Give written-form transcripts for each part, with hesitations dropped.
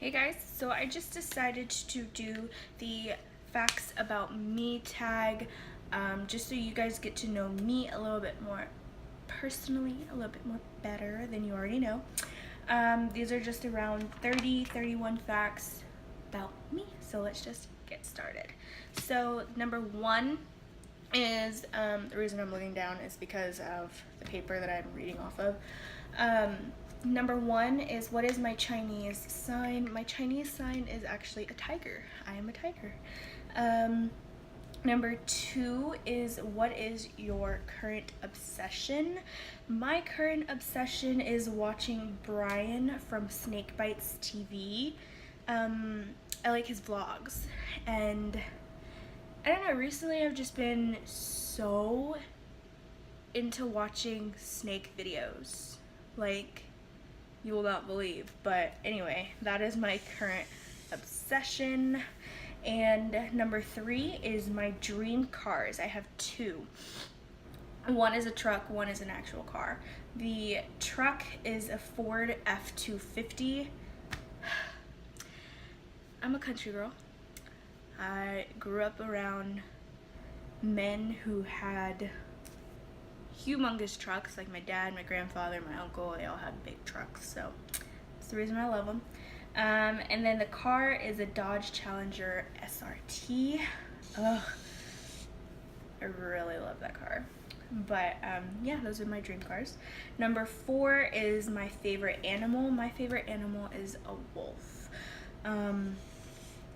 Hey guys, so I just decided to do the facts about me tag, just so you guys get to know me a little bit more personally, a little bit more better than you already know. These are just around 31 facts about me, so let's just get started. So number one is, the reason I'm looking down is because of the paper that I'm reading off of. Number one is, what is my Chinese sign? My Chinese sign is actually a tiger. I am a tiger. Number two is, what is your current obsession? My current obsession is watching Brian from Snake Bites TV. I like his vlogs, and I don't know, recently I've just been so into watching snake videos. Like, you will not believe. But anyway, that is my current obsession. And number three is my dream cars. I have two. One is a truck, one is an actual car. The truck is a Ford F-250. I'm a country girl. I grew up around men who had humongous trucks, like my dad, my grandfather, my uncle. They all had big trucks, so that's the reason I love them. And then the car is a Dodge Challenger SRT. Ugh, I really love that car. But yeah, those are my dream cars. Number four is my favorite animal. My favorite animal is a wolf. I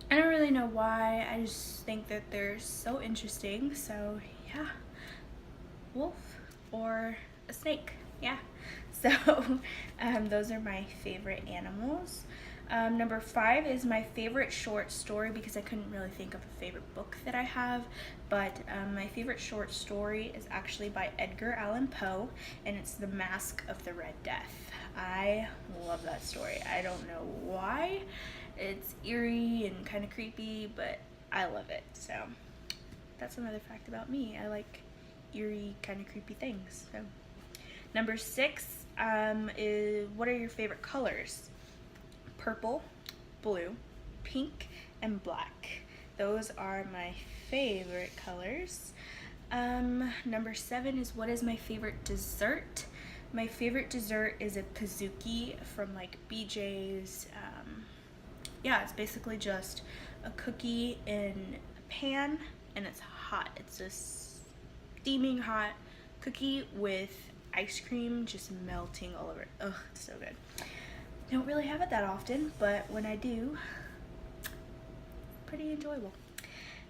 don't really know why. I just think that they're so interesting. So yeah, wolf or a snake. Yeah. So those are my favorite animals. Number five is my favorite short story, because I couldn't really think of a favorite book that I have, but my favorite short story is actually by Edgar Allan Poe, and it's The Mask of the Red Death. I love that story. I don't know why. It's eerie and kind of creepy, but I love it. So that's another fact about me. I like eerie, kind of creepy things. So number six is, what are your favorite colors? Purple, blue, pink, and black. Those are my favorite colors. Number seven is, what is my favorite dessert? My favorite dessert is a Pizookie from like BJ's. Yeah, it's basically just a cookie in a pan, and it's hot. It's a steaming hot cookie with ice cream just melting all over it. Ugh, it's so good. Don't really have it that often, but when I do, pretty enjoyable.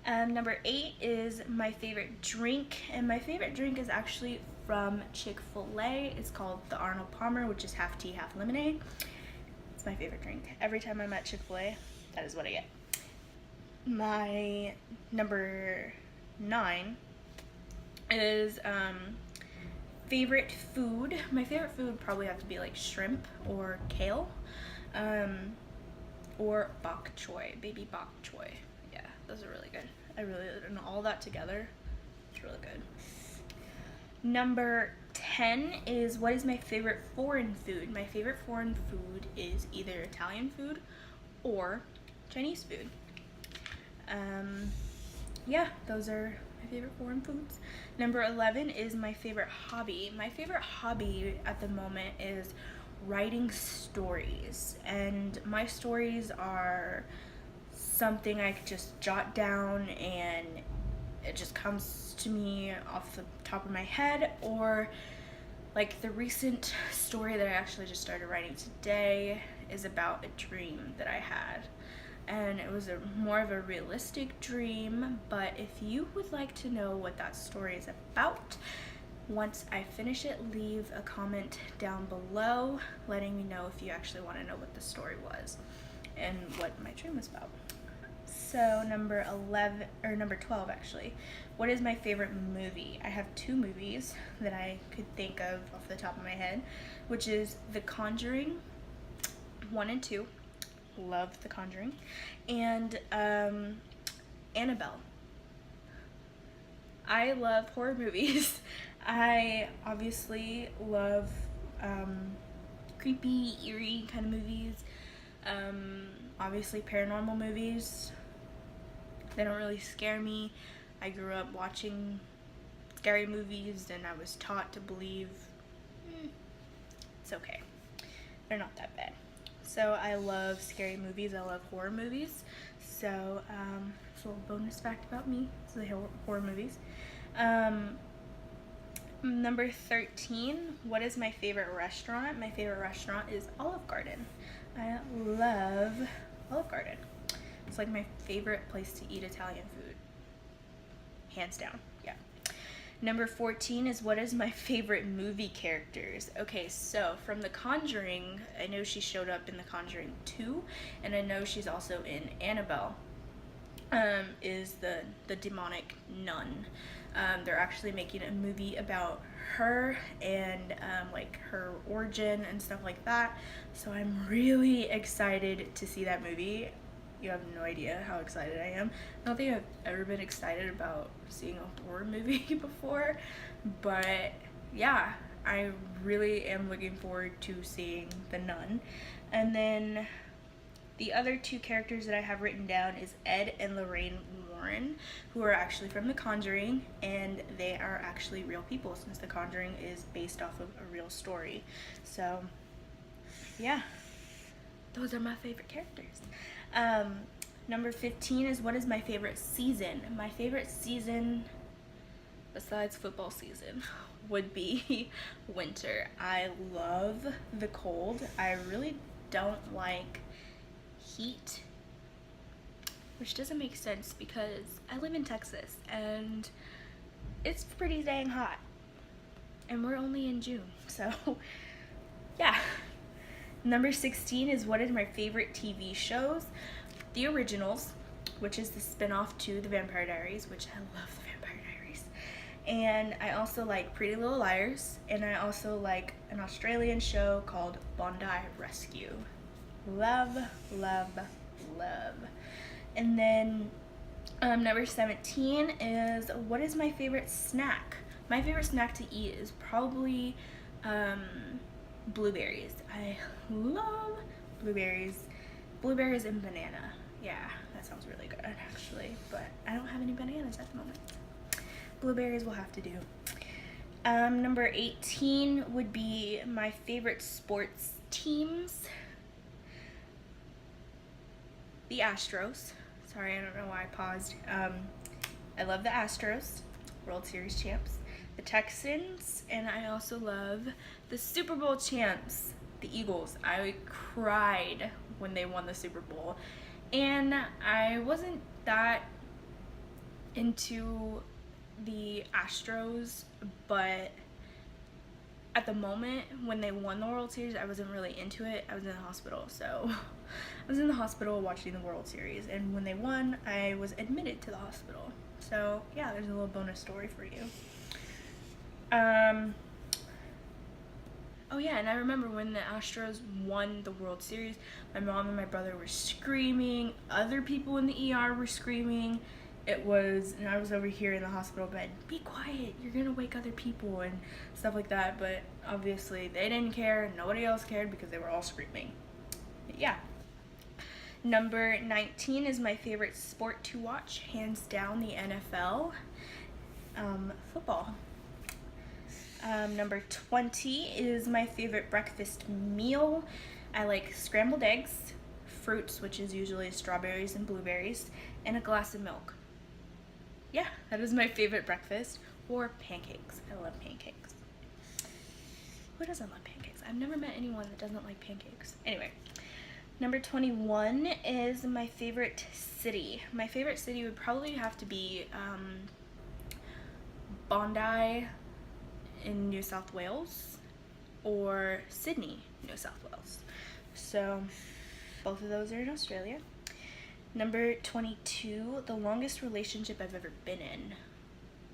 Number eight is my favorite drink, and my favorite drink is actually from Chick-fil-A. It's called the Arnold Palmer, which is half tea, half lemonade. It's my favorite drink. Every time I'm at Chick-fil-A, that is what I get. My number nine is favorite food. My favorite food would probably have to be like shrimp or kale, or bok choy, baby bok choy. Yeah, those are really good. I really, and all that together, it's really good. Number 10 is, what is my favorite foreign food? My favorite foreign food is either Italian food or Chinese food. Yeah, those are my favorite foreign foods. Number 11 is my favorite hobby. My favorite hobby at the moment is writing stories, and my stories are something I could just jot down and it just comes to me off the top of my head, or like the recent story that I actually just started writing today is about a dream that I had, and it was more of a realistic dream. But if you would like to know what that story is about, once I finish it, leave a comment down below letting me know if you actually want to know what the story was and what my dream was about. So number 12 actually, what is my favorite movie? I have two movies that I could think of off the top of my head, which is The Conjuring 1 and 2. Love The Conjuring. And Annabelle. I love horror movies. I obviously love creepy, eerie kind of movies. Obviously, paranormal movies, they don't really scare me. I grew up watching scary movies and I was taught to believe it's okay. They're not that bad. So I love scary movies. I love horror movies. So it's a little bonus fact about me. So the horror movies. Number 13, what is my favorite restaurant? My favorite restaurant is Olive Garden. I love Olive Garden. It's like my favorite place to eat Italian food. Hands down, yeah. Number 14 is what is my favorite movie characters? Okay, so from The Conjuring, I know she showed up in The Conjuring 2, and I know she's also in Annabelle, is the demonic nun. They're actually making a movie about her and like her origin and stuff like that. So I'm really excited to see that movie. You have no idea how excited I am. I don't think I've ever been excited about seeing a horror movie before, but yeah, I really am looking forward to seeing The Nun. And then the other two characters that I have written down is Ed and Lorraine Warren, who are actually from The Conjuring, and they are actually real people since The Conjuring is based off of a real story. So yeah, those are my favorite characters. Number 15 is what is my favorite season? My favorite season, besides football season, would be winter. I love the cold. I really don't like heat, which doesn't make sense because I live in Texas and it's pretty dang hot and we're only in June, so yeah. Number 16 is what is my favorite TV shows? The Originals, which is the spin-off to The Vampire Diaries, which I love The Vampire Diaries. And I also like Pretty Little Liars, and I also like an Australian show called Bondi Rescue. Love, love, love. And then number 17 is what is my favorite snack? My favorite snack to eat is probably blueberries. I love blueberries. Blueberries and banana. Yeah, that sounds really good actually, but I don't have any bananas at the moment. Blueberries will have to do. Number 18 would be my favorite sports teams. The Astros. Sorry, I don't know why I paused. I love the Astros, World Series champs. The Texans, and I also love the Super Bowl champs, the Eagles. I cried when they won the Super Bowl, and I wasn't that into the Astros, but at the moment when they won the World Series, I wasn't really into it. I was in the hospital, so I was in the hospital watching the World Series, and when they won, I was admitted to the hospital. So yeah, there's a little bonus story for you. Oh yeah, and I remember when the Astros won the World Series, my mom and my brother were screaming, other people in the ER were screaming. And I was over here in the hospital bed, be quiet, you're gonna wake other people and stuff like that, but obviously they didn't care, nobody else cared because they were all screaming. But yeah. Number 19 is my favorite sport to watch, hands down the NFL, football. Number 20 is my favorite breakfast meal. I like scrambled eggs, fruits, which is usually strawberries and blueberries, and a glass of milk. Yeah, that is my favorite breakfast. Or pancakes. I love pancakes. Who doesn't love pancakes? I've never met anyone that doesn't like pancakes. Anyway, number 21 is my favorite city. My favorite city would probably have to be Bondi in New South Wales or Sydney, New South Wales. So both of those are in Australia. Number 22, the longest relationship I've ever been in.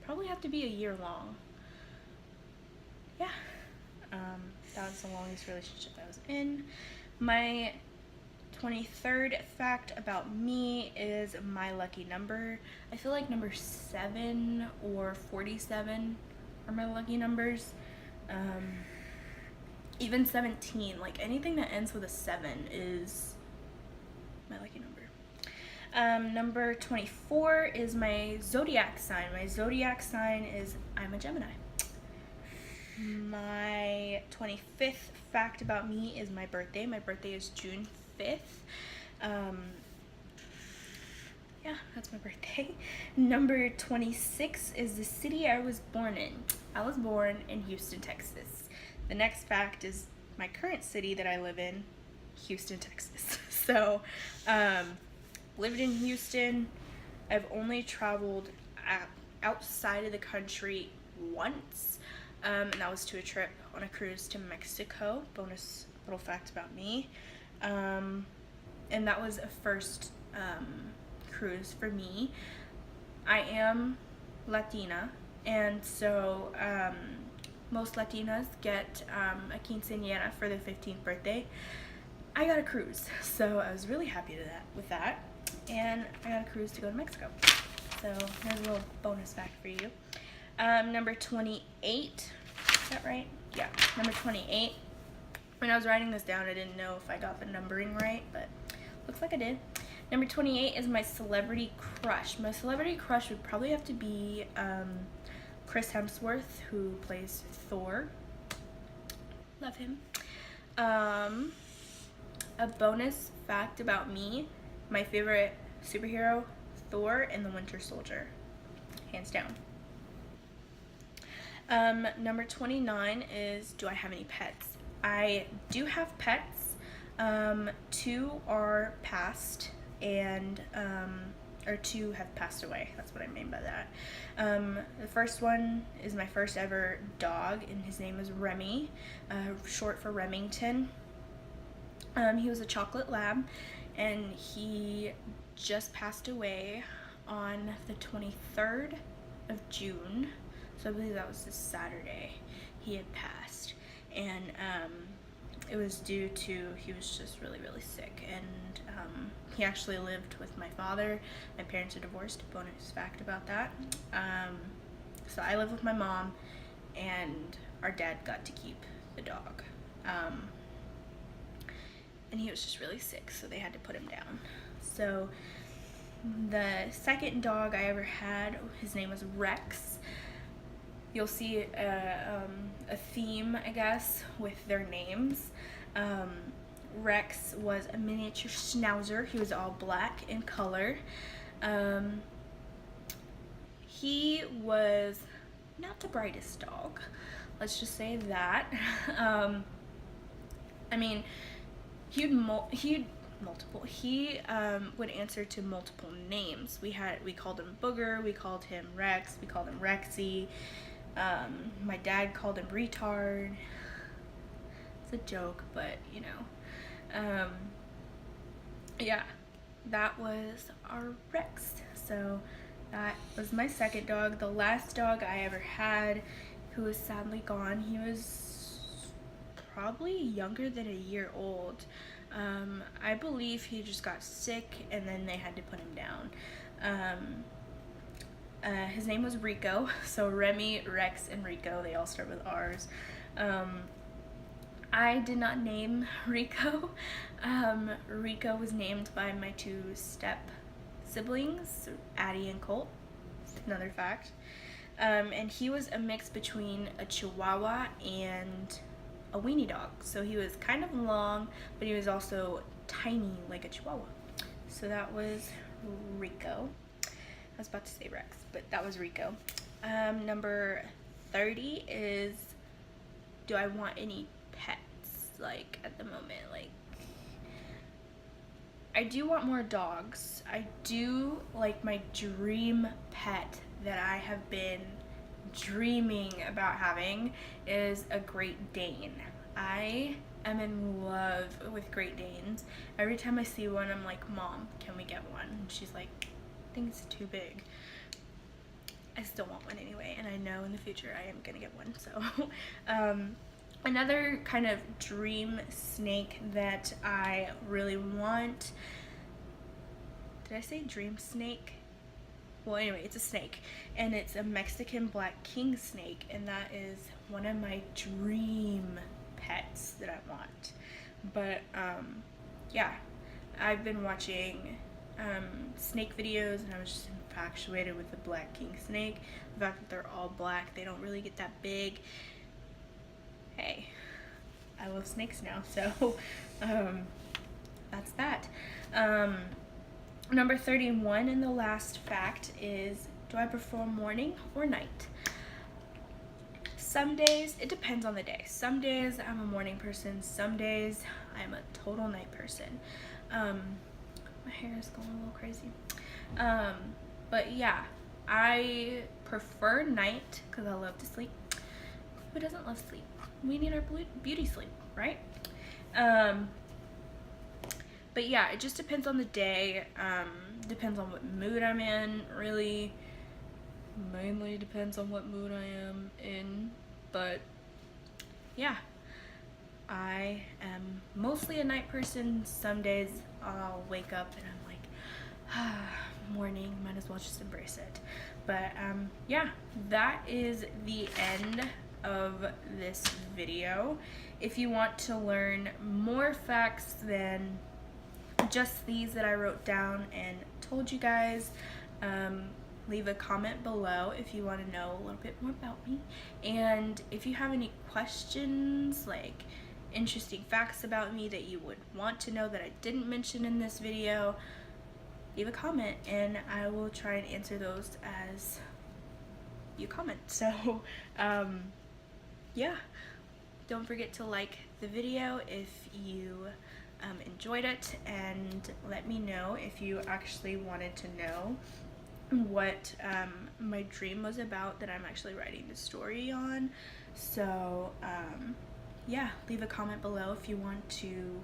Probably have to be a year long. Yeah, that was the longest relationship I was in. My 23rd fact about me is my lucky number. I feel like number 7 or 47 are my lucky numbers. Even 17, like anything that ends with a 7 is my Number 24 is my zodiac sign. My zodiac sign is I'm a Gemini. My 25th fact about me is my birthday. My birthday is June 5th. Yeah, that's my birthday. Number 26 is the city I was born in. I was born in Houston, Texas. The next fact is my current city that I live in, Houston, Texas. So, lived in Houston. I've only traveled outside of the country once, and that was to a trip on a cruise to Mexico. Bonus little fact about me. And that was a first cruise for me. I am Latina, and so most Latinas get a quinceañera for their 15th birthday. I got a cruise, so I was really happy with that, and I got a cruise to go to Mexico. So there's a little bonus fact for you. Number 28, is that right? Yeah, number 28. When I was writing this down, I didn't know if I got the numbering right, but looks like I did. Number 28 is my celebrity crush. My celebrity crush would probably have to be Chris Hemsworth, who plays Thor. Love him. A bonus fact about me, my favorite superhero, Thor and the Winter Soldier. Hands down. Number 29 is, do I have any pets? I do have pets. 2 are passed, and or 2 have passed away. That's what I mean by that. The first one is my first ever dog, and his name is Remy, short for Remington. He was a chocolate lab, and he just passed away on the 23rd of June. So I believe that was this Saturday he had passed, and it was due to, he was just really, really sick, and he actually lived with my father. My parents are divorced, bonus fact about that. So I live with my mom, and our dad got to keep the dog. And he was just really sick, so they had to put him down. So the second dog I ever had, his name was Rex. You'll see a theme, I guess, with their names. Rex was a miniature schnauzer. He was all black in color. He was not the brightest dog. Let's just say that. I mean, he would answer to multiple names. We called him Booger, we called him Rex, we called him Rexy. My dad called him retard. It's a joke, but you know. Yeah, that was our Rex. So that was my second dog. The last dog I ever had, who was sadly gone, he was probably younger than a year old. I believe he just got sick, and then they had to put him down. His name was Rico. So Remy, Rex, and Rico, they all start with R's. I did not name Rico. Rico was named by my 2 step siblings, Addie and Colt. Another fact. And he was a mix between a Chihuahua and a weenie dog. So he was kind of long, but he was also tiny like a Chihuahua. So that was Rico. I was about to say Rex, but that was Rico. Number 30 is, do I want any pets? Like, at the moment, like, I do want more dogs. I do, like, my dream pet that I have been dreaming about having is a Great Dane. I am in love with Great Danes. Every time I see one, I'm like, Mom, can we get one? And she's like, I think it's too big. I still want one anyway, and I know in the future I am gonna get one. So another kind of dream snake that I really want, did I say dream snake? Well, anyway, it's a snake, and it's a Mexican black king snake, and that is one of my dream pets that I want. But yeah, I've been watching snake videos, and I was just infatuated with the black king snake. The fact that they're all black, they don't really get that big. Hey, I love snakes now, so that's that. Number 31 and the last fact is, do I prefer morning or night? Some days, it depends on the day. Some days I'm a morning person, some days I'm a total night person. My hair is going a little crazy. But yeah, I prefer night because I love to sleep. Who doesn't love sleep? We need our beauty sleep, right? But yeah, it just depends on the day. Depends on what mood I'm in, really. Mainly depends on what mood I am in. But yeah, I am mostly a night person. Some days I'll wake up and I'm like, morning, might as well just embrace it. But yeah, that is the end of this video. If you want to learn more facts than just these that I wrote down and told you guys, leave a comment below if you want to know a little bit more about me. And if you have any questions, like interesting facts about me that you would want to know that I didn't mention in this video, leave a comment and I will try and answer those as you comment. So yeah, don't forget to like the video if you enjoyed it, and let me know if you actually wanted to know what my dream was about that I'm actually writing the story on. So yeah, leave a comment below if you want to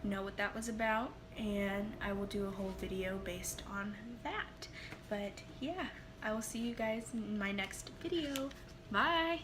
know what that was about, and I will do a whole video based on that. But yeah, I will see you guys in my next video. Bye!